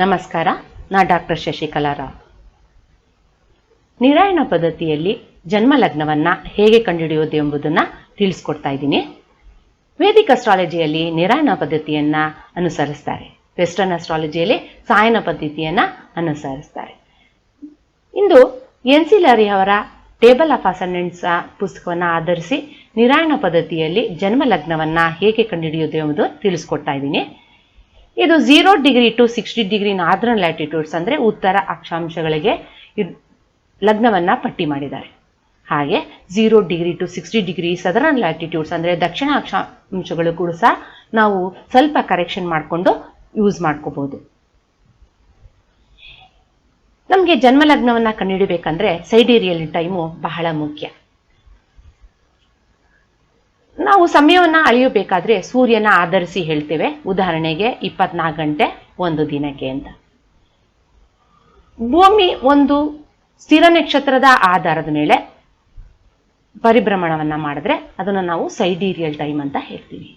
ನಮಸ್ಕಾರ, ನಾ ಡಾಕ್ಟರ್ ಶಶಿಕಲಾ ರಾವ್. ನಿರಾಯಣ ಪದ್ಧತಿಯಲ್ಲಿ ಜನ್ಮ ಲಗ್ನವನ್ನು ಹೇಗೆ ಕಂಡುಹಿಡಿಯೋದು ಎಂಬುದನ್ನು ತಿಳಿಸ್ಕೊಡ್ತಾ ಇದ್ದೀನಿ. ವೇದಿಕ್ ಅಸ್ಟ್ರಾಲಜಿಯಲ್ಲಿ ನಿರಾಯಣ ಪದ್ಧತಿಯನ್ನು ಅನುಸರಿಸ್ತಾರೆ. ವೆಸ್ಟರ್ನ್ ಅಸ್ಟ್ರಾಲಜಿಯಲ್ಲಿ ಸಾಯನ ಪದ್ಧತಿಯನ್ನು ಅನುಸರಿಸ್ತಾರೆ. ಇಂದು NC ಲಹರಿ ಅವರ ಟೇಬಲ್ ಆಫ್ ಅಸೆಂಡೆಂಟ್ಸ್ ಪುಸ್ತಕವನ್ನು ಆಧರಿಸಿ ನಿರಾಯಣ ಪದ್ಧತಿಯಲ್ಲಿ ಜನ್ಮ ಲಗ್ನವನ್ನು ಹೇಗೆ ಕಂಡುಹಿಡಿಯೋದು ಎಂಬುದು ತಿಳಿಸ್ಕೊಡ್ತಾ ಇದ್ದೀನಿ. ಇದು 0 degree to 60 degree northern latitudes ಅಂದರೆ ಉತ್ತರ ಅಕ್ಷಾಂಶಗಳಿಗೆ ಲಗ್ನವನ್ನು ಪಟ್ಟಿ ಮಾಡಿದ್ದಾರೆ. ಹಾಗೆ 0 degree to 60 degree southern latitudes ಅಂದರೆ ದಕ್ಷಿಣ ಅಕ್ಷಾಂಶಗಳು ಕೂಡ ಸಹ ನಾವು ಸ್ವಲ್ಪ ಕರೆಕ್ಷನ್ ಮಾಡಿಕೊಂಡು ಯೂಸ್ ಮಾಡ್ಕೋಬಹುದು. ನಮಗೆ ಜನ್ಮ ಲಗ್ನವನ್ನು ಕಂಡುಹಿಡಿಬೇಕಂದ್ರೆ ಸೈಡೇರಿಯಲ್ ಟೈಮು ಬಹಳ ಮುಖ್ಯ. ನಾವು ಸಮಯವನ್ನು ಅಳೆಯಬೇಕಾದ್ರೆ ಸೂರ್ಯನ ಆಧರಿಸಿ ಹೇಳ್ತೇವೆ. ಉದಾಹರಣೆಗೆ 24 ಗಂಟೆ ಒಂದು ದಿನಕ್ಕೆ ಅಂತ. ಭೂಮಿ ಒಂದು ಸ್ಥಿರ ನಕ್ಷತ್ರದ ಆಧಾರದ ಮೇಲೆ ಪರಿಭ್ರಮಣವನ್ನು ಮಾಡಿದ್ರೆ ಅದನ್ನು ನಾವು ಸೈಡೇರಿಯಲ್ ಟೈಮ್ ಅಂತ ಹೇಳ್ತೀವಿ.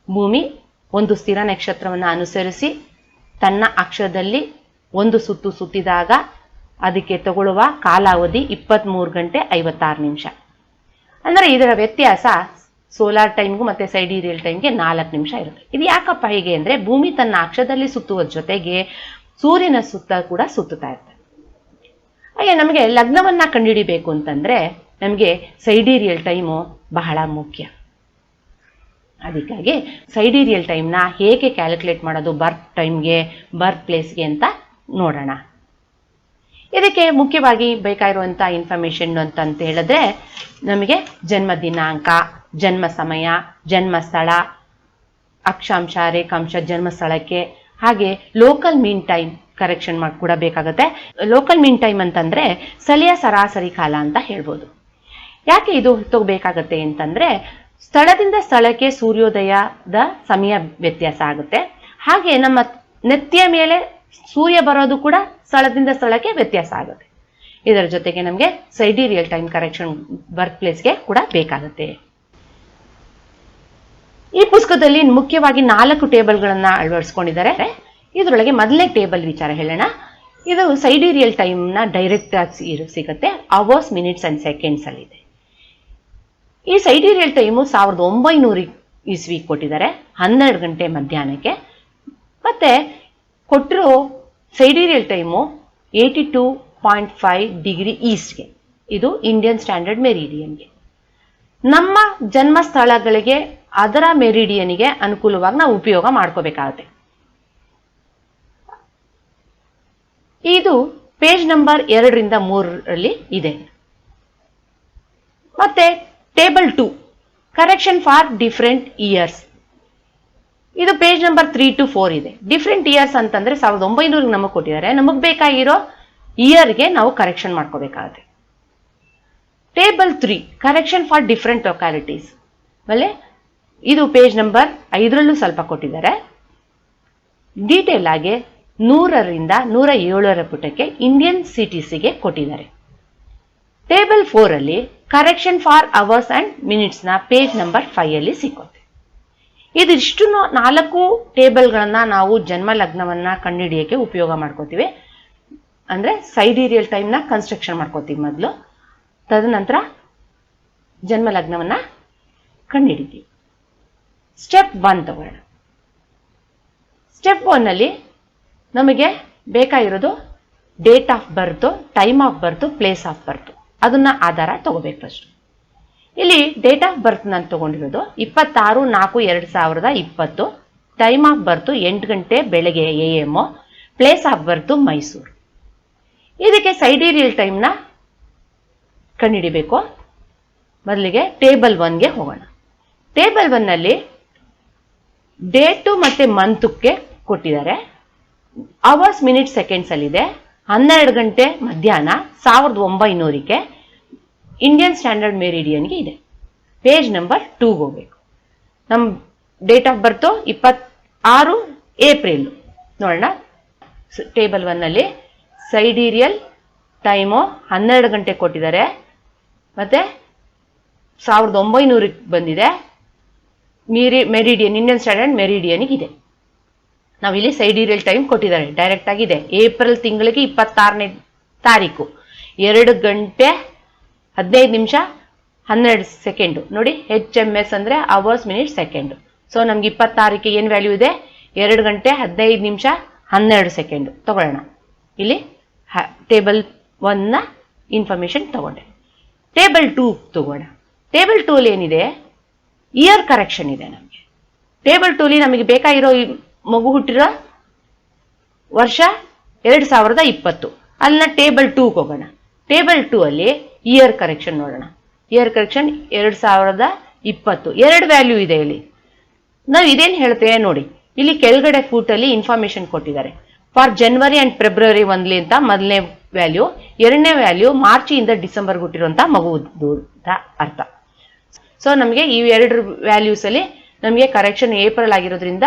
ಭೂಮಿ ಒಂದು ಸ್ಥಿರ ನಕ್ಷತ್ರವನ್ನು ಅನುಸರಿಸಿ ತನ್ನ ಅಕ್ಷದಲ್ಲಿ ಒಂದು ಸುತ್ತು ಸುತ್ತಿದಾಗ ಅದಕ್ಕೆ ತಗೊಳ್ಳುವ ಕಾಲಾವಧಿ 23 ಗಂಟೆ 56 ನಿಮಿಷ. ಅಂದರೆ ಇದರ ವ್ಯತ್ಯಾಸ ಸೋಲಾರ್ ಟೈಮ್ಗೂ ಮತ್ತು ಸೈಡೇರಿಯಲ್ ಟೈಮ್ಗೆ 4 ನಿಮಿಷ ಇರುತ್ತೆ. ಇದು ಯಾಕಪ್ಪ ಹೀಗೆ ಅಂದರೆ ಭೂಮಿ ತನ್ನ ಅಕ್ಷದಲ್ಲಿ ಸುತ್ತುವ ಜೊತೆಗೆ ಸೂರ್ಯನ ಸುತ್ತ ಕೂಡ ಸುತ್ತುತ್ತಾ ಇರ್ತದೆ. ಹಾಗೆ ನಮಗೆ ಲಗ್ನವನ್ನು ಕಂಡುಹಿಡಿಬೇಕು ಅಂತಂದರೆ ನಮಗೆ ಸೈಡೇರಿಯಲ್ ಟೈಮು ಬಹಳ ಮುಖ್ಯ. ಅದಕ್ಕಾಗಿ ಸೈಡೇರಿಯಲ್ ಟೈಮ್ನ ಹೇಗೆ ಕ್ಯಾಲ್ಕುಲೇಟ್ ಮಾಡೋದು ಬರ್ತ್ ಟೈಮ್ಗೆ ಬರ್ತ್ ಪ್ಲೇಸ್ಗೆ ಅಂತ ನೋಡೋಣ. ಇದಕ್ಕೆ ಮುಖ್ಯವಾಗಿ ಬೇಕಾಗಿರುವಂಥ ಇನ್ಫಾರ್ಮೇಷನ್ ಅಂತ ಹೇಳಿದ್ರೆ ನಮಗೆ ಜನ್ಮ ದಿನಾಂಕ, ಜನ್ಮ ಸಮಯ, ಜನ್ಮ ಸ್ಥಳ, ಅಕ್ಷಾಂಶ, ರೇಖಾಂಶ, ಜನ್ಮ ಸ್ಥಳಕ್ಕೆ, ಹಾಗೆ ಲೋಕಲ್ ಮೀನ್ ಟೈಮ್ ಕರೆಕ್ಷನ್ ಮಾಡಿ ಕೂಡ ಬೇಕಾಗುತ್ತೆ. ಲೋಕಲ್ ಮೀನ್ ಟೈಮ್ ಅಂತಂದರೆ ಸ್ಥಳೀಯ ಸರಾಸರಿ ಕಾಲ ಅಂತ ಹೇಳ್ಬೋದು. ಯಾಕೆ ಇದು ತಗೋಬೇಕಾಗತ್ತೆ ಅಂತಂದರೆ ಸ್ಥಳದಿಂದ ಸ್ಥಳಕ್ಕೆ ಸೂರ್ಯೋದಯದ ಸಮಯ ವ್ಯತ್ಯಾಸ ಆಗುತ್ತೆ. ಹಾಗೆ ನಮ್ಮ ನೆತ್ತಿಯ ಮೇಲೆ ಸೂರ್ಯ ಬರೋದು ಕೂಡ ಸ್ಥಳದಿಂದ ಸ್ಥಳಕ್ಕೆ ವ್ಯತ್ಯಾಸ ಆಗುತ್ತೆ. ಇದರ ಜೊತೆಗೆ ನಮಗೆ ಸೈಡೇರಿಯಲ್ ಟೈಮ್ ಕರೆಕ್ಷನ್ ಬರ್ತ್ ಪ್ಲೇಸ್ಗೆ ಕೂಡ ಬೇಕಾಗುತ್ತೆ. ಈ ಪುಸ್ತಕದಲ್ಲಿ ಮುಖ್ಯವಾಗಿ 4 ಟೇಬಲ್ಗಳನ್ನು ಅಳವಡಿಸ್ಕೊಂಡಿದ್ದಾರೆ. ಇದರೊಳಗೆ ಮೊದಲನೇ ಟೇಬಲ್ ವಿಚಾರ ಹೇಳೋಣ. ಇದು ಸೈಡೇರಿಯಲ್ ಟೈಮ್ನ ಡೈರೆಕ್ಟ್ ಆಗಿ ಸಿಗುತ್ತೆ. ಅವರ್ಸ್, ಮಿನಿಟ್ಸ್ ಅಂಡ್ ಸೆಕೆಂಡ್ಸ್ ಅಲ್ಲಿದೆ. ಈ ಸೈಡೇರಿಯಲ್ ಟೈಮು 1900 ಇಸ್ವಿ ಕೊಟ್ಟಿದ್ದಾರೆ, 12 ಗಂಟೆ ಮಧ್ಯಾಹ್ನಕ್ಕೆ. ಮತ್ತೆ ಕೊಟ್ಟಿರೋ ಸೈಡೇರಿಯಲ್ ಟೈಮು 82.5 ಡಿಗ್ರಿ ಈಸ್ಟ್ಗೆ. ಇದು ಇಂಡಿಯನ್ ಸ್ಟ್ಯಾಂಡರ್ಡ್ ಮೆರಿಡಿಯನ್ಗೆ. ನಮ್ಮ ಜನ್ಮ ಸ್ಥಳಗಳಿಗೆ ಅದರ ಮೆರಿಡಿಯನ್ಗೆ ಅನುಕೂಲವಾಗಿ ನಾವು ಉಪಯೋಗ ಮಾಡ್ಕೋಬೇಕಾಗುತ್ತೆ. ಇದು ಪೇಜ್ ನಂಬರ್ 2 ರಿಂದ 3 ಇದೆ. ಮತ್ತೆ table 2 correction for different years. ಇದು ಪೇಜ್ ನಂಬರ್ 3 to 4 ಇದೆ. ಡಿಫ್ರೆಂಟ್ ಇಯರ್ಸ್ ಅಂತಂದ್ರೆ 1900 ನಮಗೆ ಕೊಟ್ಟಿದ್ದಾರೆ. ನಮಗೆ ಬೇಕಾಗಿರೋ ಇಯರ್ಗೆ ನಾವು ಕರೆಕ್ಷನ್ ಮಾಡ್ಕೋಬೇಕಾಗುತ್ತೆ. Table 3 correction for different localities. ಆಮೇಲೆ ಇದು ಪೇಜ್ ನಂಬರ್ 5ರಲ್ಲೂ ಸ್ವಲ್ಪ ಕೊಟ್ಟಿದ್ದಾರೆ. ಡೀಟೇಲ್ ಆಗಿ 100 ರಿಂದ 107 ಪುಟಕ್ಕೆ ಇಂಡಿಯನ್ ಸಿಟೀಸ್ಗೆ ಕೊಟ್ಟಿದ್ದಾರೆ. ಟೇಬಲ್ 4 ಅಲ್ಲಿ ಕರೆಕ್ಷನ್ ಫಾರ್ ಅವರ್ಸ್ ಅಂಡ್ ಮಿನಿಟ್ಸ್ನ ಪೇಜ್ ನಂಬರ್ 5 ಅಲ್ಲಿ ಸಿಕ್ಕುತ್ತೆ. ಇದಿಷ್ಟು 4 ಟೇಬಲ್ಗಳನ್ನ ನಾವು ಜನ್ಮ ಲಗ್ನವನ್ನು ಕಂಡುಹಿಡಿಯೋಕ್ಕೆ ಉಪಯೋಗ ಮಾಡ್ಕೋತೀವಿ. ಅಂದರೆ ಸೈಡೇರಿಯಲ್ ಟೈಮ್ನ ಕನ್ಸ್ಟ್ರಕ್ಷನ್ ಮಾಡ್ಕೋತೀವಿ ಮೊದಲು, ತದನಂತರ ಜನ್ಮ ಲಗ್ನವನ್ನು ಕಂಡುಹಿಡಿತೀವಿ. ಸ್ಟೆಪ್ 1 ತಗೊಳ್ಳೋಣ. ಸ್ಟೆಪ್ 1 ಅಲ್ಲಿ ನಮಗೆ ಬೇಕಾಗಿರೋದು date of birth, time of birth, place of birth. ಅದನ್ನ ಆಧಾರ ತಗೋಬೇಕು ಫಸ್ಟ್. ಇಲ್ಲಿ ಡೇಟ್ ಆಫ್ ಬರ್ತ್ ನಾನು ತಗೊಂಡಿರೋದು 26/4/2020. ಟೈಮ್ ಆಫ್ ಬರ್ತು 8 ಗಂಟೆ ಬೆಳಗ್ಗೆ AM. Place of birth Mysuru. ಇದಕ್ಕೆ ಸೈಡೇರಿಯಲ್ ಟೈಮ್ನ ಕಂಡುಹಿಡಿಬೇಕು. ಮೊದಲಿಗೆ ಟೇಬಲ್ 1ಗೆ ಹೋಗೋಣ. ಟೇಬಲ್ 1 ಅಲ್ಲಿ ಡೇಟು ಮತ್ತು ಮಂತ್ಗೆ ಕೊಟ್ಟಿದ್ದಾರೆ. ಅವರ್ಸ್, ಮಿನಿಟ್ಸ್, ಸೆಕೆಂಡ್ಸ್ ಅಲ್ಲಿದೆ. 12 ಗಂಟೆ ಮಧ್ಯಾಹ್ನ 1900ಕ್ಕೆ ಇಂಡಿಯನ್ ಸ್ಟ್ಯಾಂಡರ್ಡ್ ಮೆರಿಡಿಯನ್ಗೆ ಇದೆ. ಪೇಜ್ ನಂಬರ್ 2ಗೆ ಹೋಗ್ಬೇಕು. ನಮ್ಮ ಡೇಟ್ ಆಫ್ ಬರ್ತು 26 ಏಪ್ರಿಲ್ ನೋಡೋಣ. ಟೇಬಲ್ 1 ಅಲ್ಲಿ ಸೈಡೇರಿಯಲ್ ಟೈಮು 12 ಗಂಟೆ ಕೊಟ್ಟಿದ್ದಾರೆ. ಮತ್ತೆ 1900ಕ್ಕೆ ಬಂದಿದೆ. ಮೆರಿಡಿಯನ್, ಇಂಡಿಯನ್ ಸ್ಟ್ಯಾಂಡರ್ಡ್ ಮೆರಿಡಿಯನ್ಗೆ ಇದೆ. ನಾವಿಲ್ಲಿ ಸೈಡೀರಿಯಲ್ ಟೈಮ್ ಕೊಟ್ಟಿದ್ದಾರೆ, ಡೈರೆಕ್ಟ್ ಆಗಿದೆ. ಏಪ್ರಿಲ್ ತಿಂಗಳಿಗೆ 26ನೇ ತಾರೀಕು 2 ಗಂಟೆ 15 ನಿಮಿಷ 12 ಸೆಕೆಂಡು. ನೋಡಿ, HMS ಅಂದರೆ ಅವರ್ಸ್ ಮಿನಿಟ್ ಸೆಕೆಂಡು. ಸೊ ನಮ್ಗೆ 26ಕ್ಕೆ ಏನು ವ್ಯಾಲ್ಯೂ ಇದೆ? 2 ಗಂಟೆ 15 ನಿಮಿಷ 12 ಸೆಕೆಂಡು ತಗೊಳ್ಳೋಣ. ಇಲ್ಲಿ ಟೇಬಲ್ 1ನ ಇನ್ಫಾರ್ಮೇಶನ್ ತಗೊಂಡೆ. ಟೇಬಲ್ 2 ತಗೋಣ. ಟೇಬಲ್ 2 ಅಲ್ಲಿ ಏನಿದೆ? ಇಯರ್ ಕರೆಕ್ಷನ್ ಇದೆ ನಮಗೆ. ಟೇಬಲ್ 2 ಅಲ್ಲಿ ನಮಗೆ ಬೇಕಾಗಿರೋ ಮಗು ಹುಟ್ಟಿರೋ ವರ್ಷ 2020. ಅಲ್ಲಿನ ಟೇಬಲ್ 2ಗೆ ಹೋಗೋಣ. ಟೇಬಲ್ 2 ಅಲ್ಲಿ ಇಯರ್ ಕರೆಕ್ಷನ್ ನೋಡೋಣ. ಇಯರ್ ಕರೆಕ್ಷನ್ 2020 2 ವ್ಯಾಲ್ಯೂ ಇದೆ ಇಲ್ಲಿ. ನಾವು ಇದೇನು ಹೇಳ್ತೇವೆ ನೋಡಿ, ಇಲ್ಲಿ ಕೆಳಗಡೆ ಫೂಟಲ್ಲಿ ಇನ್ಫಾರ್ಮೇಶನ್ ಕೊಟ್ಟಿದ್ದಾರೆ. ಫಾರ್ ಜನವರಿ ಅಂಡ್ ಫೆಬ್ರವರಿ ಒಂದ್ಲಿ ಅಂತ ಮೊದಲನೇ ವ್ಯಾಲ್ಯೂ, ಎರಡನೇ ವ್ಯಾಲ್ಯೂ ಮಾರ್ಚಿಂದ ಡಿಸೆಂಬರ್ಗೆ ಹುಟ್ಟಿರುವಂಥ ಮಗುವುದು ಅಂತ ಅರ್ಥ. ಸೊ ನಮಗೆ ಈ 2 ವ್ಯಾಲ್ಯೂಸ್ ಅಲ್ಲಿ ನಮಗೆ ಕರೆಕ್ಷನ್ ಏಪ್ರಿಲ್ ಆಗಿರೋದ್ರಿಂದ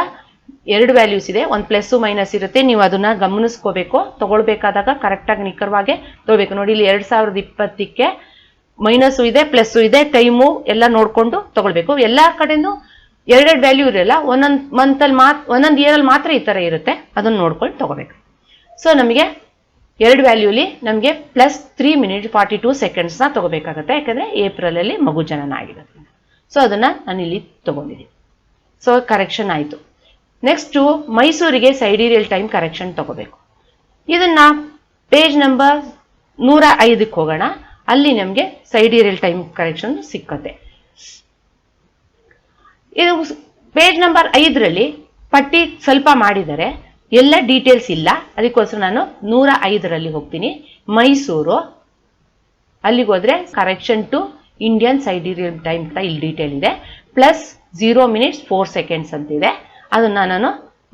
2 ವ್ಯಾಲ್ಯೂಸ್ ಇದೆ. ಒಂದು ಪ್ಲಸ್ಸು ಮೈನಸ್ ಇರುತ್ತೆ, ನೀವು ಅದನ್ನ ಗಮನಿಸ್ಕೋಬೇಕು. ತಗೊಳ್ಬೇಕಾದಾಗ ಕರೆಕ್ಟಾಗಿ ನಿಖರವಾಗಿ ತಗೋಬೇಕು. ನೋಡಿ, ಇಲ್ಲಿ 2020ಕ್ಕೆ ಮೈನಸ್ಸು ಇದೆ, ಪ್ಲಸ್ಸು ಇದೆ, ಟೈಮು ಎಲ್ಲ ನೋಡ್ಕೊಂಡು ತಗೊಳ್ಬೇಕು. ಎಲ್ಲ ಕಡೆನೂ 2 ವ್ಯಾಲ್ಯೂ ಇರಲ್ಲ, ಒಂದೊಂದು ಮಂತಲ್ಲಿ ಒಂದೊಂದು ಇಯರಲ್ಲಿ ಮಾತ್ರ ಈ ಥರ ಇರುತ್ತೆ, ಅದನ್ನು ನೋಡ್ಕೊಂಡು ತಗೋಬೇಕು. ಸೊ ನಮಗೆ 2 ವ್ಯಾಲ್ಯೂಲಿ ನಮಗೆ +3 minutes 42 secondsನ ತಗೋಬೇಕಾಗತ್ತೆ, ಯಾಕಂದರೆ ಏಪ್ರಿಲಲ್ಲಿ ಮಗು ಜನನ ಆಗಿರೋದ್ರಿಂದ. ಸೊ ಅದನ್ನು ನಾನು ಇಲ್ಲಿ ತಗೊಂಡಿದ್ದೀನಿ. ಸೊ ಕರೆಕ್ಷನ್ ಆಯಿತು. ನೆಕ್ಸ್ಟು ಮೈಸೂರಿಗೆ ಸೈಡೀರಿಯಲ್ ಟೈಮ್ ಕರೆಕ್ಷನ್ ತಗೋಬೇಕು. ಇದನ್ನ ಪೇಜ್ ನಂಬರ್ 105ಕ್ಕೆ ಹೋಗೋಣ. ಅಲ್ಲಿ ನಮಗೆ ಸೈಡೀರಿಯಲ್ ಟೈಮ್ ಕರೆಕ್ಷನ್ ಸಿಕ್ಕತ್ತೆ. ಇದು ಪೇಜ್ ನಂಬರ್ 5ರಲ್ಲಿ ಪಟ್ಟಿ ಸ್ವಲ್ಪ ಮಾಡಿದರೆ, ಎಲ್ಲ ಡೀಟೇಲ್ಸ್ ಇಲ್ಲ. ಅದಕ್ಕೋಸ್ಕರ ನಾನು 105ರಲ್ಲಿ ಹೋಗ್ತೀನಿ. ಮೈಸೂರು, ಅಲ್ಲಿಗೆ ಹೋದರೆ ಕರೆಕ್ಷನ್ ಟು ಇಂಡಿಯನ್ ಸೈಡೀರಿಯಲ್ ಟೈಮ್ ಅಂತ ಇಲ್ಲಿ ಡೀಟೇಲ್ ಇದೆ. +0 minutes 4 seconds ಅಂತಿದೆ. ಅದನ್ನು ನಾನು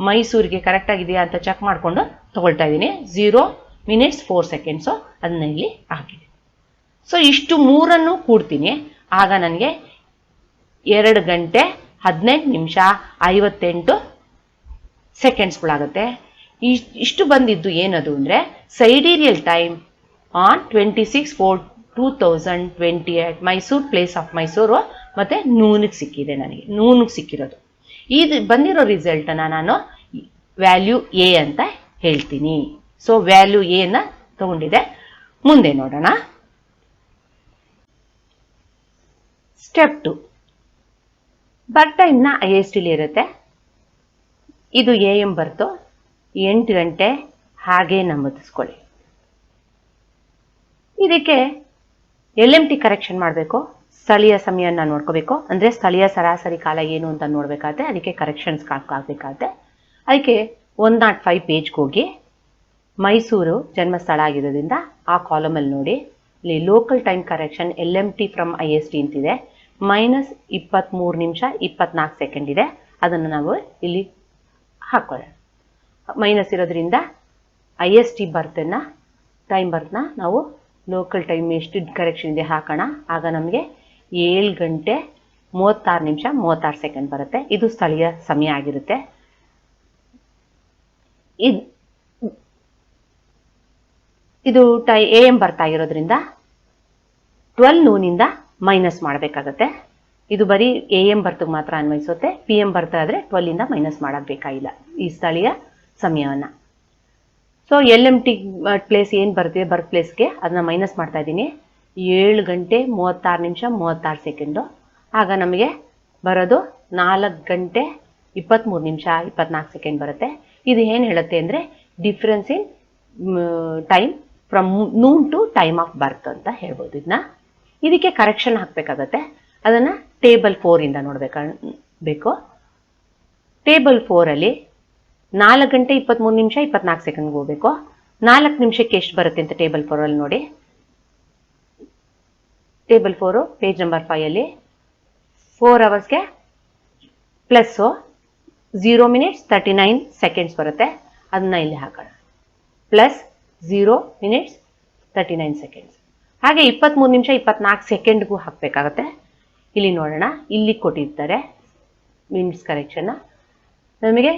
ಮೈಸೂರಿಗೆ ಕರೆಕ್ಟ್ ಆಗಿದೆಯಾ ಅಂತ ಚೆಕ್ ಮಾಡಿಕೊಂಡು ತಗೊಳ್ತಾ ಇದ್ದೀನಿ. 0 minutes 4 seconds ಅದನ್ನ ಇಲ್ಲಿ ಹಾಕಿದೆ. ಸೊ ಇಷ್ಟು ಮೂರನ್ನು ಕೂಡ್ತೀನಿ, ಆಗ ನನಗೆ 2 ಗಂಟೆ 18 ನಿಮಿಷ 58 ಸೆಕೆಂಡ್ಸ್ಗಳಾಗುತ್ತೆ. ಇಷ್ಟು ಬಂದಿದ್ದು ಏನದು ಅಂದರೆ sidereal time on 26/4/2028 Mysuru, place of Mysuru ಮತ್ತು ನೂನಿಗೆ ಸಿಕ್ಕಿದೆ. ನನಗೆ ನೂನಿಗೆ ಸಿಕ್ಕಿರೋದು ಇದು ಬಂದಿರೋ ರಿಸಲ್ಟನ್ನು ನಾನು ವ್ಯಾಲ್ಯೂ ಎ ಅಂತ ಹೇಳ್ತೀನಿ. ಸೊ ವ್ಯಾಲ್ಯೂ ಎನ ತಗೊಂಡಿದೆ. ಮುಂದೆ ನೋಡೋಣ. ಸ್ಟೆಪ್ 2, ಬರ್ತ್ ಟೈಮ್ನ ISTಲಿ ಇರುತ್ತೆ. ಇದು AM ಬರ್ತು 8 ಗಂಟೆ ಹಾಗೆ ನಮೂದಿಸ್ಕೊಳ್ಳಿ. ಇದಕ್ಕೆ LMT ಕರೆಕ್ಷನ್ ಮಾಡಬೇಕು. ಸ್ಥಳೀಯ ಸಮಯನ ನೋಡ್ಕೋಬೇಕು. ಅಂದರೆ ಸ್ಥಳೀಯ ಸರಾಸರಿ ಕಾಲ ಏನು ಅಂತ ನೋಡಬೇಕಾದ್ರೆ ಅದಕ್ಕೆ ಕರೆಕ್ಷನ್ಸ್ ಆಗಬೇಕಾದ್ರೆ ಅದಕ್ಕೆ 105 ಪೇಜ್ಗೆ ಹೋಗಿ ಮೈಸೂರು ಜನ್ಮಸ್ಥಳ ಆಗಿರೋದ್ರಿಂದ ಆ ಕಾಲಮಲ್ಲಿ ನೋಡಿ, ಇಲ್ಲಿ local time correction LMT from IST ಅಂತಿದೆ. -23 ನಿಮಿಷ 24 ಸೆಕೆಂಡ್ ಇದೆ. ಅದನ್ನು ನಾವು ಇಲ್ಲಿ ಹಾಕೊಳ್ಳೋಣ. ಮೈನಸ್ ಇರೋದ್ರಿಂದ IST ಬರ್ತನ್ನ ಟೈಮ್ ಬರ್ತನ್ನ ನಾವು ಲೋಕಲ್ ಟೈಮ್ ಎಷ್ಟು ಕರೆಕ್ಷನ್ ಇದೆ ಹಾಕೋಣ. ಆಗ ನಮಗೆ 7 ಗಂಟೆ 36 ನಿಮಿಷ 36 ಸೆಕೆಂಡ್ ಬರುತ್ತೆ. ಇದು ಸ್ಥಳೀಯ ಸಮಯ ಆಗಿರುತ್ತೆ. ಇದು AM ಬರ್ತಾ ಇರೋದ್ರಿಂದ 12 noonನಿಂದ ಮೈನಸ್ ಮಾಡಬೇಕಾಗತ್ತೆ. ಇದು ಬರೀ AM ಬರ್ತಿಗೆ ಮಾತ್ರ ಅನ್ವಯಿಸುತ್ತೆ. PM ಬರ್ತಾ ಇದ್ರೆ 12ಇಂದ ಮೈನಸ್ ಮಾಡಬೇಕಾಗಿಲ್ಲ ಈ ಸ್ಥಳೀಯ ಸಮಯವನ್ನು. ಸೊ LMT ಪ್ಲೇಸ್ ಏನು ಬರ್ತಿದೆ ಬರ್ತ್ ಪ್ಲೇಸ್ಗೆ ಅದನ್ನ ಮೈನಸ್ ಮಾಡ್ತಾ ಇದ್ದೀನಿ. 7 ಗಂಟೆ 36 ನಿಮಿಷ 36 ಸೆಕೆಂಡು. ಆಗ ನಮಗೆ ಬರೋದು 4 ಗಂಟೆ 23 ನಿಮಿಷ 24 ಸೆಕೆಂಡ್ ಬರುತ್ತೆ. ಇದು ಏನು ಹೇಳುತ್ತೆ ಅಂದರೆ difference in time from noon to time of birth ಅಂತ ಹೇಳ್ಬೋದು. ಇದಕ್ಕೆ ಕರೆಕ್ಷನ್ ಹಾಕಬೇಕಾಗತ್ತೆ. ಅದನ್ನು ಟೇಬಲ್ 4ಇಂದ ನೋಡಬೇಕು. ಟೇಬಲ್ 4ಅಲ್ಲಿ 4 ಗಂಟೆ 23 ನಿಮಿಷ 24 ಸೆಕೆಂಡ್ಗೆ ಹೋಗಬೇಕು. 4 ನಿಮಿಷಕ್ಕೆ ಎಷ್ಟು ಬರುತ್ತೆ ಅಂತ ಟೇಬಲ್ 4ಅಲ್ಲಿ ನೋಡಿ. ಟೇಬಲ್ 4 ಪೇಜ್ ನಂಬರ್ 5ಅಲ್ಲಿ 4 ಅವರ್ಸ್ಗೆ ಪ್ಲಸ್ಸು 0 minutes 39 seconds ಬರುತ್ತೆ. ಅದನ್ನ ಇಲ್ಲಿ ಹಾಕೋಣ. +0 minutes 39 seconds. ಹಾಗೆ 23 ನಿಮಿಷ 24 ಸೆಕೆಂಡ್ಗೂ ಹಾಕಬೇಕಾಗತ್ತೆ. ಇಲ್ಲಿ ನೋಡೋಣ, ಇಲ್ಲಿ ಕೊಟ್ಟಿರ್ತಾರೆ ಮಿನಿಟ್ಸ್ ಕರೆಕ್ಷನ್. ನಮಗೆ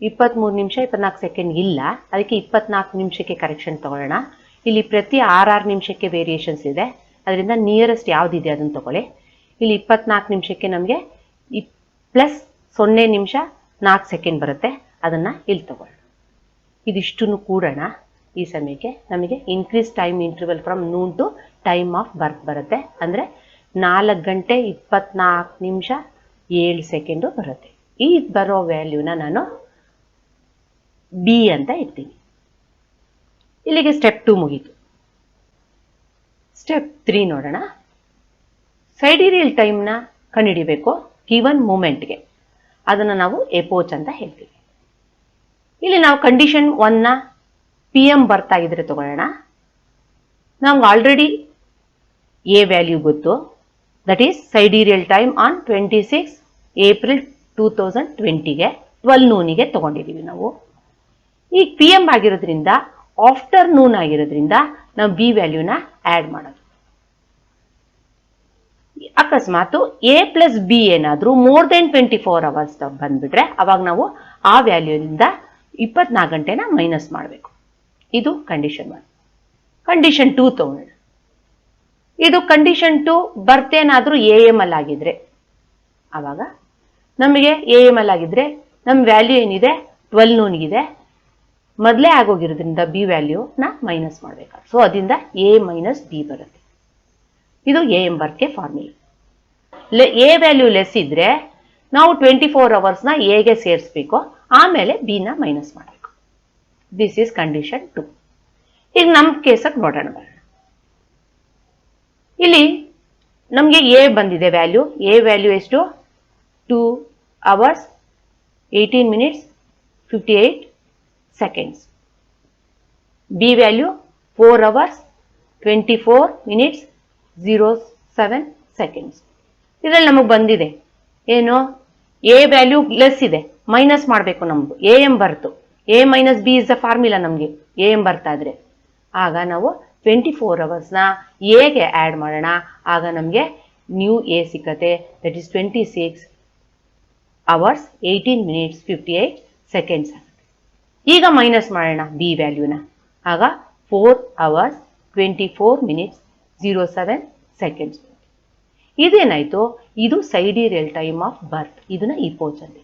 23 ನಿಮಿಷ 24 ಸೆಕೆಂಡ್ ಇಲ್ಲ, ಅದಕ್ಕೆ 24 ನಿಮಿಷಕ್ಕೆ ಕರೆಕ್ಷನ್ ತಗೊಳ್ಳೋಣ. ಇಲ್ಲಿ ಪ್ರತಿ 6 ನಿಮಿಷಕ್ಕೆ ವೇರಿಯೇಷನ್ಸ್ ಇದೆ, ಅದರಿಂದ ನಿಯರೆಸ್ಟ್ ಯಾವುದಿದೆ ಅದನ್ನು ತಗೊಳ್ಳಿ. ಇಲ್ಲಿ 24 ನಿಮಿಷಕ್ಕೆ ನಮಗೆ +0 ನಿಮಿಷ 4 ಸೆಕೆಂಡ್ ಬರುತ್ತೆ. ಅದನ್ನು ಇಲ್ಲಿ ತಗೊಳ್ಳೋಣ. ಇದಿಷ್ಟನ್ನು ಕೂಡೋಣ. ಈ ಸಮಯಕ್ಕೆ ನಮಗೆ increase time interval from noon to time of birth ಬರುತ್ತೆ. ಅಂದರೆ 4 ಗಂಟೆ 24 ನಿಮಿಷ 7 ಸೆಕೆಂಡು ಬರುತ್ತೆ. ಈ ಬರೋ ವ್ಯಾಲ್ಯೂನ ನಾನು ಬಿ ಅಂತ ಇಡ್ತೀನಿ. ಇಲ್ಲಿಗೆ ಸ್ಟೆಪ್ 2 ಮುಗೀತು. ಸ್ಟೆಪ್ 3 ನೋಡೋಣ. ಸೈಡಿರಿಯಲ್ ಟೈಮ್ನ ಕಂಡುಹಿಡಿಬೇಕು ಗಿವನ್ ಮೂಮೆಂಟ್ಗೆ. ಅದನ್ನು ನಾವು ಎಪೋಚ್ ಅಂತ ಹೇಳ್ತೀವಿ. ಇಲ್ಲಿ ನಾವು ಕಂಡೀಷನ್ 1ನ PM ಬರ್ತಾಗಿದ್ರೆ ತಗೊಳ್ಳೋಣ. ನಮ್ಗೆ ಆಲ್ರೆಡಿ ಎ ವ್ಯಾಲ್ಯೂ ಗೊತ್ತು. That is sidereal time on 26 April 2020ಗೆ 12 noonಗೆ ತಗೊಂಡಿದ್ದೀವಿ ನಾವು. ಈಗ PM ಆಗಿರೋದ್ರಿಂದ ಆಫ್ಟರ್ನೂನ್ ಆಗಿರೋದ್ರಿಂದ ನಾವು ಬಿ ವ್ಯಾಲ್ಯೂನ ಆ್ಯಡ್ ಮಾಡೋದು. ಅಕಸ್ಮಾತ್ ಎ ಪ್ಲಸ್ ಬಿ ಏನಾದರೂ ಮೋರ್ ದೆನ್ 24 hours ಬಂದ್ಬಿಟ್ರೆ ಅವಾಗ ನಾವು ಆ ವ್ಯಾಲ್ಯೂನಿಂದ 24 ಗಂಟೆನ ಮೈನಸ್ ಮಾಡಬೇಕು. ಇದು ಕಂಡೀಷನ್ 1. ಕಂಡೀಷನ್ 2 ತಗೊಳ್ಳೋಣ. ಇದು ಕಂಡೀಷನ್ 2 ಬರ್ತೇನಾದರೂ AM ಅಲ್ಲಿ ಆಗಿದ್ರೆ ಆವಾಗ ನಮಗೆ AM ಅಲ್ಲಿ ಆಗಿದ್ರೆ ನಮ್ಮ ವ್ಯಾಲ್ಯೂ ಏನಿದೆ 12 noonಗಿದೆ. ಮೊದಲೇ ಆಗೋಗಿರೋದ್ರಿಂದ ಬಿ ವ್ಯಾಲ್ಯೂನ ಮೈನಸ್ ಮಾಡಬೇಕು. ಸೊ ಅದರಿಂದ ಎ ಮೈನಸ್ ಬಿ ಬರುತ್ತೆ. ಇದು AM ಬರ್ತ್ಗೆ ಫಾರ್ಮುಲಾ. ಎ ವ್ಯಾಲ್ಯೂ ಲೆಸ್ ಇದ್ರೆ ನಾವು 24 hours ಎಗೆ ಸೇರಿಸ್ಬೇಕು, ಆಮೇಲೆ ಬಿನ ಮೈನಸ್ ಮಾಡಬೇಕು. This is condition 2. ಈಗ ನಮ್ಮ ಕೇಸಕ್ಕೆ ನೋಡೋಣ. ಇಲ್ಲಿ ನಮಗೆ ಎ ಬಂದಿದೆ ವ್ಯಾಲ್ಯೂ. ಎ ವ್ಯಾಲ್ಯೂ ಎಷ್ಟು? 2 hours 18 minutes 58 seconds. B value 4 hours 24 minutes 07 seconds. ಇದರಲ್ಲಿ ನಮಗೆ ಬಂದಿದೆ ಏನು? ಎ ವ್ಯಾಲ್ಯೂ ಲೆಸ್ ಇದೆ, ಮೈನಸ್ ಮಾಡಬೇಕು. ನಮ್ದು AM birth. A minus B is the formula. ನಮಗೆ AM ಬರ್ತಾ ಇದ್ರೆ ಆಗ ನಾವು 24 hours ಎಗೆ ಆ್ಯಡ್ ಮಾಡೋಣ. ಆಗ ನಮಗೆ ನ್ಯೂ ಎ ಸಿಕ್ಕತ್ತೆ. That is 26 hours 18 minutes 58 seconds. ಈಗ ಮೈನಸ್ ಮಾಡೋಣ ಬಿ ವ್ಯಾಲ್ಯೂನ. ಆಗ 4 hours 24 minutes 07 seconds. ಇದೇನಾಯ್ತು? ಇದು ಸೈಡಿರಿಯಲ್ ಟೈಮ್ ಆಫ್ ಬರ್ತ್. ಇದನ್ನ ಇಪೋಚ್ ಅಂತ.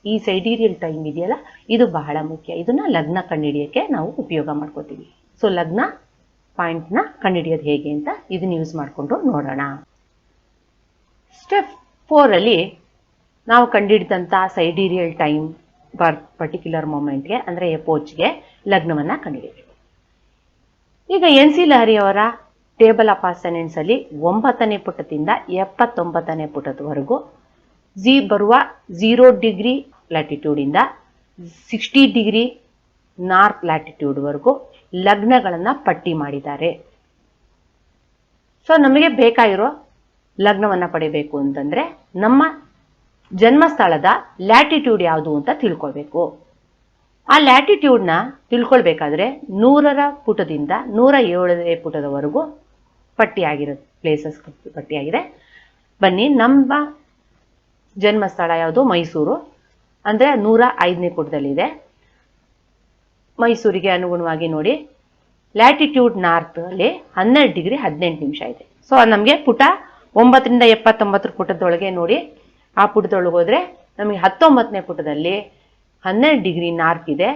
ಈ ಸೈಡಿರಿಯಲ್ ಟೈಮ್ ಇದೆಯಲ್ಲ, ಇದು ಬಹಳ ಮುಖ್ಯ. ಇದನ್ನ ಲಗ್ನ ಕಂಡುಹಿಡಿಯೋಕ್ಕೆ ನಾವು ಉಪಯೋಗ ಮಾಡ್ಕೋತೀವಿ. ಸೊ ಲಗ್ನ ಪಾಯಿಂಟ್ನ ಕಂಡುಹಿಡಿಯೋದು ಹೇಗೆ ಅಂತ ಇದನ್ನ ಯೂಸ್ ಮಾಡಿಕೊಂಡು ನೋಡೋಣ. ಸ್ಟೆಪ್ 4 ಅಲ್ಲಿ ನಾವು ಕಂಡುಹಿಡಿದಂಥ ಸೈಡಿರಿಯಲ್ ಟೈಮ್ ಬರ್ತ್ ಪರ್ಟಿಕ್ಯುಲರ್ ಮೊಮೆಂಟ್ಗೆ ಅಂದರೆ ಎಪೋಚ್ಗೆ ಲಗ್ನವನ್ನು ಕಂಡುಹಿಡಿಯಬೇಕು. ಈಗ NC ಲಹರಿ ಅವರ ಟೇಬಲ್ ಆಫ್ ಅಸೆಂಡೆಂಟ್ಸ್ ಅಲ್ಲಿ 9ನೇ ಪುಟದಿಂದ 79ನೇ ಪುಟದವರೆಗೂ ಬರುವ 0 ಡಿಗ್ರಿ ಲ್ಯಾಟಿಟ್ಯೂಡ್ ಇಂದ 60 ಡಿಗ್ರಿ ನಾರ್ತ್ ಲ್ಯಾಟಿಟ್ಯೂಡ್ ವರೆಗೂ ಲಗ್ನಗಳನ್ನು ಪಟ್ಟಿ ಮಾಡಿದ್ದಾರೆ. ಸೊ ನಮಗೆ ಬೇಕಾಗಿರೋ ಲಗ್ನವನ್ನು ಪಡಿಬೇಕು ಅಂತಂದ್ರೆ ನಮ್ಮ ಜನ್ಮಸ್ಥಳದ ಲ್ಯಾಟಿಟ್ಯೂಡ್ ಯಾವುದು ಅಂತ ತಿಳ್ಕೊಳ್ಬೇಕು. ಆ ಲ್ಯಾಟಿಟ್ಯೂಡ್ನ ತಿಳ್ಕೊಳ್ಬೇಕಾದ್ರೆ 100ರ ಪುಟದಿಂದ 107ನೇ ಪುಟದವರೆಗೂ ಪಟ್ಟಿಯಾಗಿರೋ ಪ್ಲೇಸಸ್ ಪಟ್ಟಿಯಾಗಿದೆ. ಬನ್ನಿ, ನಮ್ಮ ಜನ್ಮಸ್ಥಳ ಯಾವುದು? ಮೈಸೂರು. ಅಂದರೆ 105ನೇ ಪುಟದಲ್ಲಿದೆ. ಮೈಸೂರಿಗೆ ಅನುಗುಣವಾಗಿ ನೋಡಿ, ಲ್ಯಾಟಿಟ್ಯೂಡ್ ನಾರ್ತ್ ಅಲ್ಲಿ 12 ಡಿಗ್ರಿ 18 ನಿಮಿಷ ಇದೆ. ಸೊ ನಮಗೆ ಪುಟ 9ರಿಂದ 79 ಪುಟದೊಳಗೆ ನೋಡಿ, ಆ ಪುಟದೊಳಗೆ ಹೋದ್ರೆ ನಮಗೆ 19ನೇ ಪುಟದಲ್ಲಿ 12 ಡಿಗ್ರಿ ನಾರ್ತ್ ಇದೆ.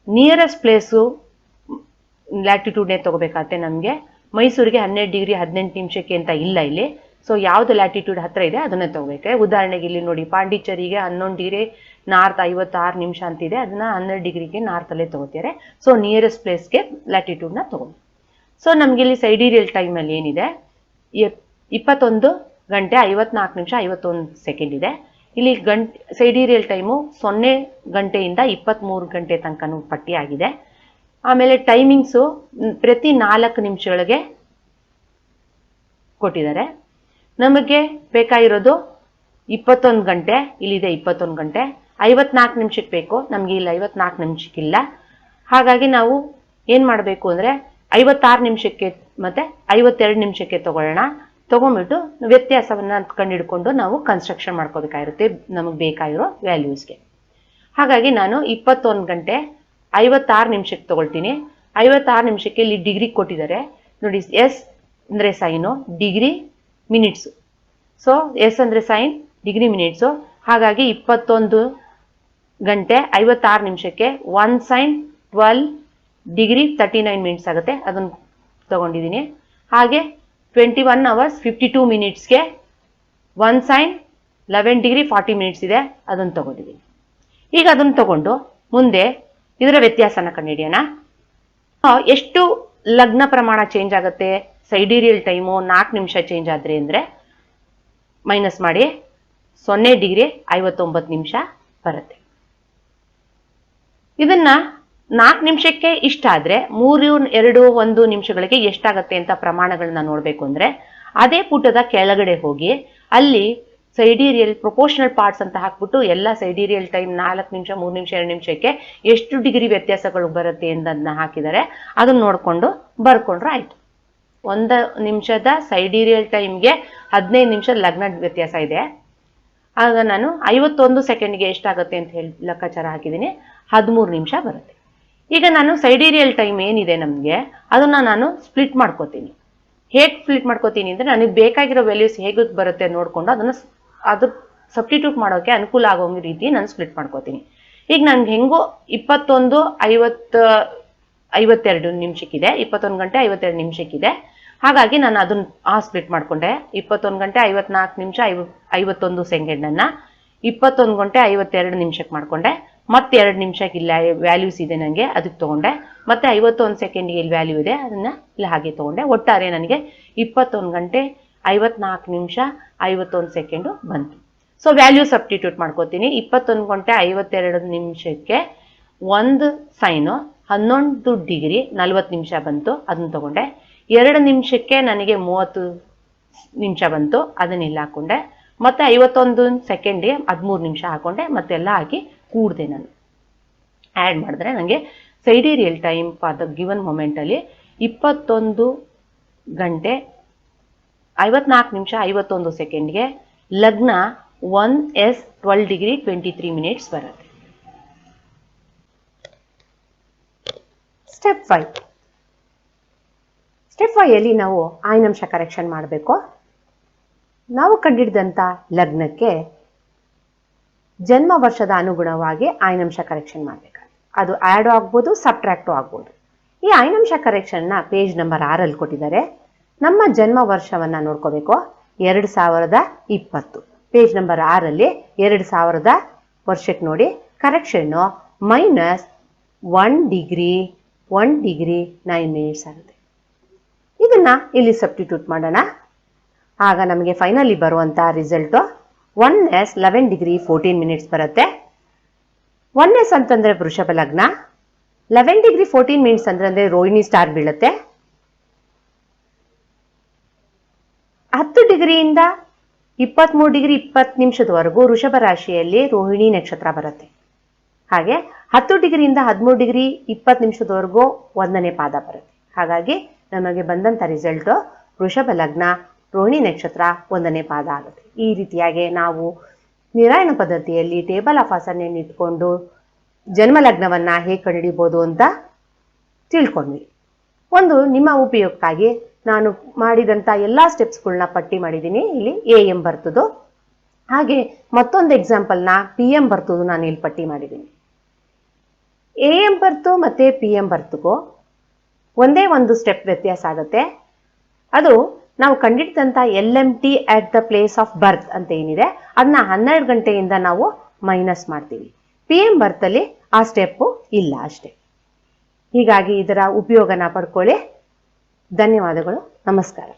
ನಿಯರೆಸ್ಟ್ ಪ್ಲೇಸು ಲ್ಯಾಟಿಟ್ಯೂಡ್ನೇ ತಗೋಬೇಕಾಗತ್ತೆ ನಮಗೆ. ಮೈಸೂರಿಗೆ 12 ಡಿಗ್ರಿ 18 ನಿಮಿಷಕ್ಕೆ ಅಂತ ಇಲ್ಲ ಇಲ್ಲಿ. ಸೊ ಯಾವುದು ಲ್ಯಾಟಿಟ್ಯೂಡ್ ಹತ್ರ ಇದೆ ಅದನ್ನೇ ತಗೋಬೇಕು. ಉದಾಹರಣೆಗೆ ಇಲ್ಲಿ ನೋಡಿ, ಪಾಂಡಿಚೇರಿಗೆ 11 ಡಿಗ್ರಿ ನಾರ್ತ್ 56 ನಿಮಿಷ ಅಂತಿದೆ. ಅದನ್ನ 12 ಡಿಗ್ರಿಗೆ ನಾರ್ತಲ್ಲೇ ತಗೋತಾರೆ. ಸೊ ನಿಯರೆಸ್ಟ್ ಪ್ಲೇಸ್ಗೆ ಲ್ಯಾಟಿಟ್ಯೂಡ್ನ ತಗೋಬೇಕು. ಸೊ ನಮ್ಗೆ ಇಲ್ಲಿ ಸೈಡಿರಿಯಲ್ ಟೈಮಲ್ಲಿ ಏನಿದೆ? 21 ಗಂಟೆ 54 ನಿಮಿಷ 51 ಸೆಕೆಂಡ್ ಇದೆ. ಇಲ್ಲಿ ಸೈಡಿರಿಯಲ್ ಟೈಮು 0 ಗಂಟೆಯಿಂದ 23 ಗಂಟೆ ತನಕನೂ ಪಟ್ಟಿಯಾಗಿದೆ. ಆಮೇಲೆ ಟೈಮಿಂಗ್ಸು ಪ್ರತಿ 4 ನಿಮಿಷಗಳಿಗೆ ಕೊಟ್ಟಿದ್ದಾರೆ. ನಮಗೆ ಬೇಕಾಗಿರೋದು 21 ಗಂಟೆ. ಇಲ್ಲಿದೆ 21 ಗಂಟೆ. 54 ನಿಮಿಷಕ್ಕೆ ಬೇಕು, ನಮಗೆ ಇಲ್ಲಿ 54 ನಿಮಿಷಕ್ಕಿಲ್ಲ. ಹಾಗಾಗಿ ನಾವು ಏನು ಮಾಡಬೇಕು ಅಂದರೆ 56 ನಿಮಿಷಕ್ಕೆ ಮತ್ತು 52 ನಿಮಿಷಕ್ಕೆ ತಗೊಳ್ಳೋಣ. ತಗೊಂಡ್ಬಿಟ್ಟು ವ್ಯತ್ಯಾಸವನ್ನು ಕಂಡುಹಿಡ್ಕೊಂಡು ನಾವು ಕನ್ಸ್ಟ್ರಕ್ಷನ್ ಮಾಡ್ಕೋಬೇಕಾಗಿರುತ್ತೆ ನಮಗೆ ಬೇಕಾಗಿರೋ ವ್ಯಾಲ್ಯೂಸ್ಗೆ. ಹಾಗಾಗಿ ನಾನು 21 ಗಂಟೆ 56 ನಿಮಿಷಕ್ಕೆ ತಗೊಳ್ತೀನಿ. 56 ನಿಮಿಷಕ್ಕೆ ಇಲ್ಲಿ ಡಿಗ್ರಿ ಕೊಟ್ಟಿದ್ದಾರೆ ನೋಡಿ. ಎಸ್ ಅಂದರೆ sign, degree minutes. So S ಅಂದರೆ ಸೈನ್, ಡಿಗ್ರಿ ಮಿನಿಟ್ಸು. ಹಾಗಾಗಿ 21 ಗಂಟೆ 56 ನಿಮಿಷಕ್ಕೆ 1 sin 12 ಡಿಗ್ರಿ 39 ಮಿನಿಟ್ಸ್ ಆಗುತ್ತೆ, ಅದನ್ನು ತಗೊಂಡಿದ್ದೀನಿ. ಹಾಗೆ 21 hours 52 ಮಿನಿಟ್ಸ್ಗೆ 1 sin 11 ಡಿಗ್ರಿ 40 ಮಿನಿಟ್ಸ್ ಇದೆ, ಅದನ್ನು ತಗೊಂಡಿದ್ದೀನಿ. ಈಗ ಅದನ್ನು ತಗೊಂಡು ಮುಂದೆ ಇದರ ವ್ಯತ್ಯಾಸನ ಕಂಡುಹಿಡಿಯೋಣ. ಎಷ್ಟು ಲಗ್ನ ಪ್ರಮಾಣ ಚೇಂಜ್ ಆಗುತ್ತೆ, ಸೈಡೀರಿಯಲ್ ಟೈಮು 4 ನಿಮಿಷ ಚೇಂಜ್ ಆದರೆ ಅಂದರೆ ಮೈನಸ್ ಮಾಡಿ 0 ಡಿಗ್ರಿ 59 ನಿಮಿಷ ಬರುತ್ತೆ. ಇದನ್ನ 4 ನಿಮಿಷಕ್ಕೆ ಇಷ್ಟ ಆದರೆ 3, 2, 1 ನಿಮಿಷಗಳಿಗೆ ಎಷ್ಟಾಗತ್ತೆ ಅಂತ ಪ್ರಮಾಣಗಳನ್ನ ನೋಡಬೇಕು ಅಂದರೆ ಅದೇ ಪುಟದ ಕೆಳಗಡೆ ಹೋಗಿ ಅಲ್ಲಿ ಸೈಡೀರಿಯಲ್ ಪ್ರೊಪೋರ್ಷನಲ್ ಪಾರ್ಟ್ಸ್ ಅಂತ ಹಾಕ್ಬಿಟ್ಟು ಎಲ್ಲ ಸೈಡೀರಿಯಲ್ ಟೈಮ್ 4 ನಿಮಿಷ, 3 ನಿಮಿಷ, 2 ನಿಮಿಷಕ್ಕೆ ಎಷ್ಟು ಡಿಗ್ರಿ ವ್ಯತ್ಯಾಸಗಳು ಬರುತ್ತೆ ಎಂದನ್ನ ಹಾಕಿದರೆ ಅದನ್ನ ನೋಡಿಕೊಂಡು ಬರ್ಕೊಂಡ್ರೆ ಆಯ್ತು. 1 ನಿಮಿಷದ ಸೈಡೀರಿಯಲ್ ಟೈಮ್ಗೆ 15 ನಿಮಿಷ ಲಗ್ನ ವ್ಯತ್ಯಾಸ ಇದೆ. ಆಗ ನಾನು 51 ಸೆಕೆಂಡ್ಗೆ ಎಷ್ಟಾಗುತ್ತೆ ಅಂತ ಹೇಳಿ ಲೆಕ್ಕಾಚಾರ ಹಾಕಿದ್ದೀನಿ, 13 ನಿಮಿಷ ಬರುತ್ತೆ. ಈಗ ನಾನು ಸೈಡೀರಿಯಲ್ ಟೈಮ್ ಏನಿದೆ ನಮಗೆ ಅದನ್ನ ನಾನು ಸ್ಪ್ಲಿಟ್ ಮಾಡ್ಕೋತೀನಿ. ಹೇಗೆ ಸ್ಪ್ಲಿಟ್ ಮಾಡ್ಕೋತೀನಿ ಅಂದರೆ ನನಗೆ ಬೇಕಾಗಿರೋ ವ್ಯಾಲ್ಯೂಸ್ ಹೇಗೆ ಬರುತ್ತೆ ನೋಡಿಕೊಂಡು ಅದು ಸಬ್ಸ್ಟಿಟ್ಯೂಟ್ ಮಾಡೋಕ್ಕೆ ಅನುಕೂಲ ಆಗೋ ರೀತಿ ನಾನು ಸ್ಪ್ಲಿಟ್ ಮಾಡ್ಕೋತೀನಿ. ಈಗ ನನಗೆ ಹೆಂಗೋ 22 ನಿಮಿಷಕ್ಕಿದೆ, 21 ಗಂಟೆ 52 ನಿಮಿಷಕ್ಕಿದೆ. ಹಾಗಾಗಿ ನಾನು ಅದನ್ನು ಸ್ಪ್ಲಿಟ್ ಮಾಡಿಕೊಂಡೆ. 21 ಗಂಟೆ 54 ನಿಮಿಷ 51 ಸೆಕೆಂಡನ್ನು 21 ಗಂಟೆ 52 ನಿಮಿಷಕ್ಕೆ ಮಾಡಿಕೊಂಡೆ. ಮತ್ತೆ 2 ನಿಮಿಷಕ್ಕೆ ಇಲ್ಲಿ ವ್ಯಾಲ್ಯೂಸ್ ಇದೆ ನನಗೆ, ಅದಕ್ಕೆ ತೊಗೊಂಡೆ. ಮತ್ತೆ 51 ಸೆಕೆಂಡ್ಗೆ ಇಲ್ಲಿ ವ್ಯಾಲ್ಯೂ ಇದೆ, ಅದನ್ನು ಇಲ್ಲಿ ಹಾಗೆ ತೊಗೊಂಡೆ. ಒಟ್ಟಾರೆ ನನಗೆ 21 ಗಂಟೆ 54 ನಿಮಿಷ 51 ಸೆಕೆಂಡು ಬಂತು. ಸೊ ವ್ಯಾಲ್ಯೂ ಸಬ್ಸ್ಟಿಟ್ಯೂಟ್ ಮಾಡ್ಕೋತೀನಿ. 21 ಗಂಟೆ 52 ನಿಮಿಷಕ್ಕೆ 1 ಸೈನು 11 ಡಿಗ್ರಿ 40 ನಿಮಿಷ ಬಂತು, ಅದನ್ನು ತಗೊಂಡೆ. 2 ನಿಮಿಷಕ್ಕೆ ನನಗೆ 30 ನಿಮಿಷ ಬಂತು, ಅದನ್ನ ಇಲ್ಲಿ ಹಾಕೊಂಡೆ. ಮತ್ತೆ 51 ಸೆಕೆಂಡ್ಗೆ 13 ನಿಮಿಷ ಹಾಕೊಂಡೆ, ಮತ್ತೆಲ್ಲ ಹಾಕಿ ಕೂಡಿದೆ. ನಾನು ಆ್ಯಡ್ ಮಾಡಿದ್ರೆ ನನಗೆ ಸೈಡೀರಿಯಲ್ ಟೈಮ್ ಫಾರ್ ದ ಗಿವನ್ ಮೊಮೆಂಟಲ್ಲಿ 21 ಗಂಟೆ 54 ನಿಮಿಷ 51 ಸೆಕೆಂಡ್ಗೆ ಲಗ್ನ 1s 12 ಡಿಗ್ರಿ 23 ಮಿನಿಟ್ಸ್ ಬರುತ್ತೆ. ಸ್ಟೆಪ್ 5 ಅಲ್ಲಿ ನಾವು ಆಯ್ನಂಶ ಕರೆಕ್ಷನ್ ಮಾಡಬೇಕು. ನಾವು ಕಂಡಿಡಿದಂಥ ಲಗ್ನಕ್ಕೆ ಜನ್ಮ ವರ್ಷದ ಅನುಗುಣವಾಗಿ ಆಯ್ನಂಶ ಕರೆಕ್ಷನ್ ಮಾಡಬೇಕಾಗುತ್ತೆ. ಅದು ಆ್ಯಡ್ ಆಗ್ಬೋದು, ಸಬ್ಟ್ರಾಕ್ಟು ಆಗ್ಬೋದು. ಈ ಆಯ್ನಂಶ ಕರೆಕ್ಷನ್ನ ಪೇಜ್ ನಂಬರ್ 6 ಕೊಟ್ಟಿದ್ದಾರೆ. ನಮ್ಮ ಜನ್ಮ ವರ್ಷವನ್ನು ನೋಡ್ಕೋಬೇಕು, 2020. ಪೇಜ್ ನಂಬರ್ 6 2000 ವರ್ಷಕ್ಕೆ ನೋಡಿ ಕರೆಕ್ಷನ್ನು -1 ಡಿಗ್ರಿ 9 ಮಿನಿಟ್ಸ್ ಆಗುತ್ತೆ. ಇದನ್ನ ಇಲ್ಲಿ ಸಬ್ಸ್ಟಿಟ್ಯೂಟ್ ಮಾಡೋಣ. ಆಗ ನಮಗೆ ಫೈನಲಿ ಬರುವಂಥ ರಿಸಲ್ಟು 1s 11 ಡಿಗ್ರಿ 14 ಮಿನಿಟ್ಸ್ ಬರುತ್ತೆ. 1s ಅಂತಂದರೆ ವೃಷಭ ಲಗ್ನ, 11 ಡಿಗ್ರಿ 14 ಮಿನಿಟ್ಸ್ ಅಂದರೆ ರೋಹಿಣಿ ಸ್ಟಾರ್ ಬೀಳುತ್ತೆ. 10 ಡಿಗ್ರಿಯಿಂದ 23 ಡಿಗ್ರಿ 20 ನಿಮಿಷದವರೆಗೂ ವೃಷಭ ರಾಶಿಯಲ್ಲಿ ರೋಹಿಣಿ ನಕ್ಷತ್ರ ಬರುತ್ತೆ. ಹಾಗೆ 10 ಡಿಗ್ರಿಯಿಂದ 13 ಡಿಗ್ರಿ 20 ನಿಮಿಷದವರೆಗೂ 1ನೇ ಪಾದ ಬರುತ್ತೆ. ಹಾಗಾಗಿ ನಮಗೆ ಬಂದಂಥ ರಿಸಲ್ಟು ವೃಷಭ ಲಗ್ನ ರೋಹಿಣಿ ನಕ್ಷತ್ರ 1ನೇ ಪಾದ ಆಗುತ್ತೆ. ಈ ರೀತಿಯಾಗಿ ನಾವು ನಿರಾಯಣ ಪದ್ಧತಿಯಲ್ಲಿ ಟೇಬಲ್ ಆಫ್ ಅಸೆಂಡೆಂಟ್ ಇಟ್ಕೊಂಡು ಜನ್ಮ ಲಗ್ನವನ್ನು ಹೇಗೆ ಕಂಡುಹಿಡಿಬೋದು ಅಂತ ತಿಳ್ಕೊಂಡ್ವಿ. ಒಂದು ನಿಮ್ಮ ಉಪಯೋಗಕ್ಕಾಗಿ ನಾನು ಮಾಡಿದಂಥ ಎಲ್ಲ ಸ್ಟೆಪ್ಸ್ಗಳನ್ನ ಪಟ್ಟಿ ಮಾಡಿದ್ದೀನಿ. ಇಲ್ಲಿ AM ಬರ್ತದ್ದು, ಹಾಗೆ ಮತ್ತೊಂದು ಎಕ್ಸಾಂಪಲ್ನ PM ಬರ್ತದ್ದು ನಾನು ಇಲ್ಲಿ ಪಟ್ಟಿ ಮಾಡಿದ್ದೀನಿ. AM ಬರ್ತು ಮತ್ತು PM ಬರ್ತಿಗೂ ಒಂದೇ ಒಂದು ಸ್ಟೆಪ್ ವ್ಯತ್ಯಾಸ ಆಗುತ್ತೆ. ಅದು ನಾವು ಕಂಡಿಡಿದಂಥ LMT at the place of birth ಅಂತ ಏನಿದೆ ಅದನ್ನ 12 ಗಂಟೆಯಿಂದ ನಾವು ಮೈನಸ್ ಮಾಡ್ತೀವಿ. PM ಬರ್ತಲ್ಲಿ ಆ ಸ್ಟೆಪ್ಪು ಇಲ್ಲ ಅಷ್ಟೇ. ಹೀಗಾಗಿ ಇದರ ಉಪಯೋಗನ ಪಡ್ಕೊಳ್ಳಿ. ಧನ್ಯವಾದಗಳು. ನಮಸ್ಕಾರ.